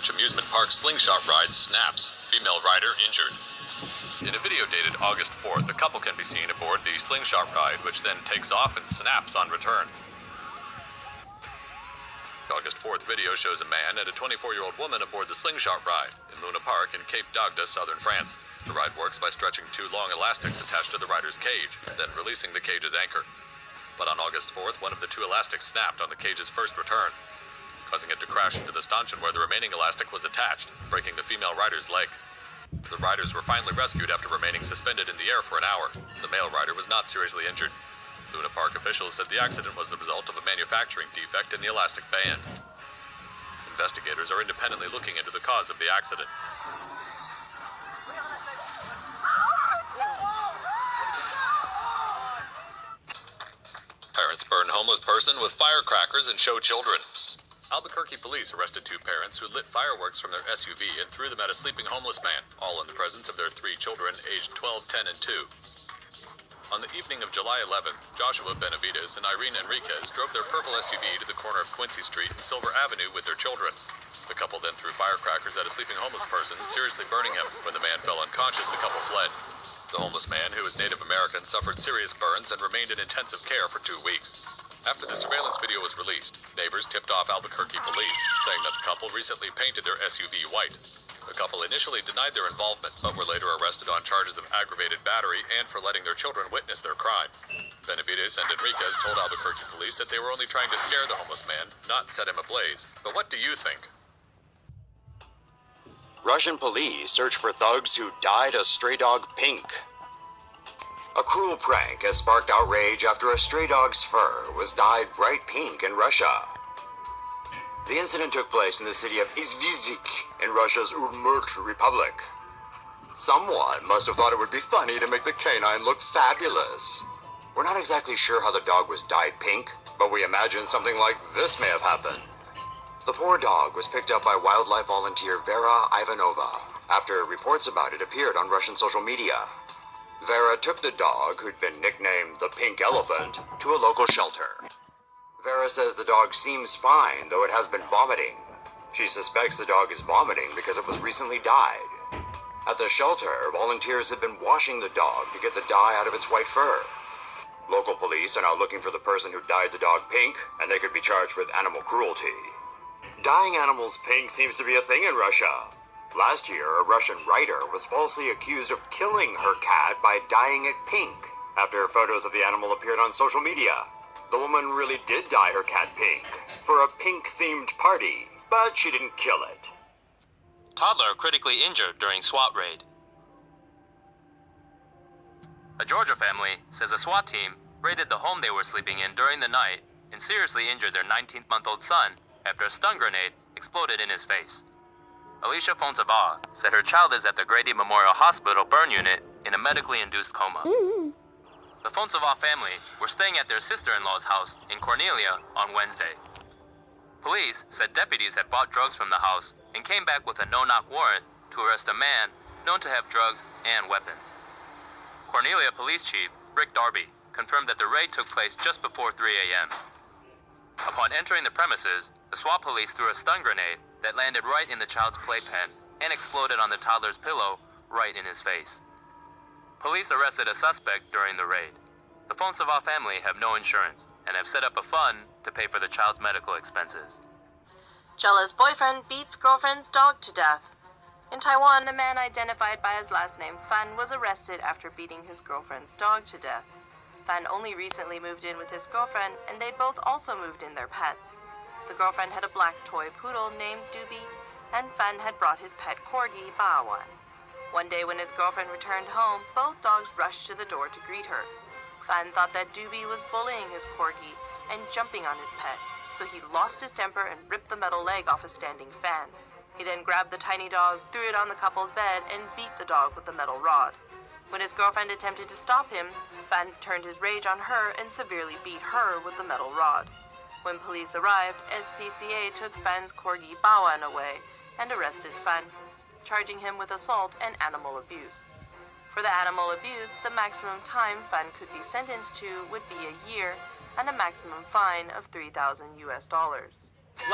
French amusement park slingshot ride snaps. Female rider injured. In a video dated August 4th, a couple can be seen aboard the slingshot ride, which then takes off and snaps on return. The August 4th video shows a man and a 24-year-old woman aboard the slingshot ride in Luna Park in Cape d'Agde, southern France. The ride works by stretching two long elastics attached to the rider's cage, then releasing the cage's anchor. But on August 4th, one of the two elastics snapped on the cage's first return, causing it to crash into the stanchion where the remaining elastic was attached, breaking the female rider's leg. The riders were finally rescued after remaining suspended in the air for an hour. The male rider was not seriously injured. Luna Park officials said the accident was the result of a manufacturing defect in the elastic band. Investigators are independently looking into the cause of the accident. Parents burn homeless person with firecrackers and show children. Albuquerque police arrested two parents who lit fireworks from their SUV and threw them at a sleeping homeless man, all in the presence of their three children, aged 12, 10, and 2. On the evening of July 11th, Joshua Benavides and Irene Enriquez drove their purple SUV to the corner of Quincy Street and Silver Avenue with their children. The couple then threw firecrackers at a sleeping homeless person, seriously burning him. When the man fell unconscious, the couple fled. The homeless man, who is Native American, suffered serious burns and remained in intensive care for 2 weeks. After the surveillance video was released, neighbors tipped off Albuquerque police, saying that the couple recently painted their SUV white. The couple initially denied their involvement, but were later arrested on charges of aggravated battery and for letting their children witness their crime. Benavides and Enriquez told Albuquerque police that they were only trying to scare the homeless man, not set him ablaze. But what do you think? Russian police search for thugs who dyed a stray dog pink. A cruel prank has sparked outrage after a stray dog's fur was dyed bright pink in Russia. The incident took place in the city of Izvizvik in Russia's Udmurt Republic. Someone must have thought it would be funny to make the canine look fabulous. We're not exactly sure how the dog was dyed pink, but we imagine something like this may have happened. The poor dog was picked up by wildlife volunteer Vera Ivanova after reports about it appeared on Russian social media. Vera took the dog, who'd been nicknamed the Pink Elephant, to a local shelter. Vera says the dog seems fine, though it has been vomiting. She suspects the dog is vomiting because it was recently dyed. At the shelter, volunteers have been washing the dog to get the dye out of its white fur. Local police are now looking for the person who dyed the dog pink, and they could be charged with animal cruelty. Dyeing animals pink seems to be a thing in Russia. Last year, a Russian writer was falsely accused of killing her cat by dyeing it pink after photos of the animal appeared on social media. The woman really did dye her cat pink for a pink-themed party, but she didn't kill it. Toddler critically injured during SWAT raid. A Georgia family says a SWAT team raided the home they were sleeping in during the night and seriously injured their 19-month-old son after a stun grenade exploded in his face. Alicia Fonsava said her child is at the Grady Memorial Hospital burn unit in a medically induced coma. The Fonsava family were staying at their sister-in-law's house in Cornelia on Wednesday. Police said deputies had bought drugs from the house and came back with a no-knock warrant to arrest a man known to have drugs and weapons. Cornelia Police Chief Rick Darby confirmed that the raid took place just before 3 a.m. Upon entering the premises, the SWAT police threw a stun grenade that landed right in the child's playpen and exploded on the toddler's pillow right in his face. Police arrested a suspect during the raid. The Fonsava family have no insurance and have set up a fund to pay for the child's medical expenses. Jealous boyfriend beats girlfriend's dog to death. In Taiwan, a man identified by his last name Fan was arrested after beating his girlfriend's dog to death. Fan only recently moved in with his girlfriend, and they both also moved in their pets. The girlfriend had a black toy poodle named Doobie, and Fan had brought his pet corgi, Bawan. One day when his girlfriend returned home, both dogs rushed to the door to greet her. Fan thought that Doobie was bullying his corgi and jumping on his pet, so he lost his temper and ripped the metal leg off a standing Fan. He then grabbed the tiny dog, threw it on the couple's bed, and beat the dog with the metal rod. When his girlfriend attempted to stop him, Fan turned his rage on her and severely beat her with the metal rod. When police arrived, SPCA took Fan's corgi Bawan away and arrested Fan, charging him with assault and animal abuse. For the animal abuse, the maximum time Fan could be sentenced to would be a year and a maximum fine of $3,000 US.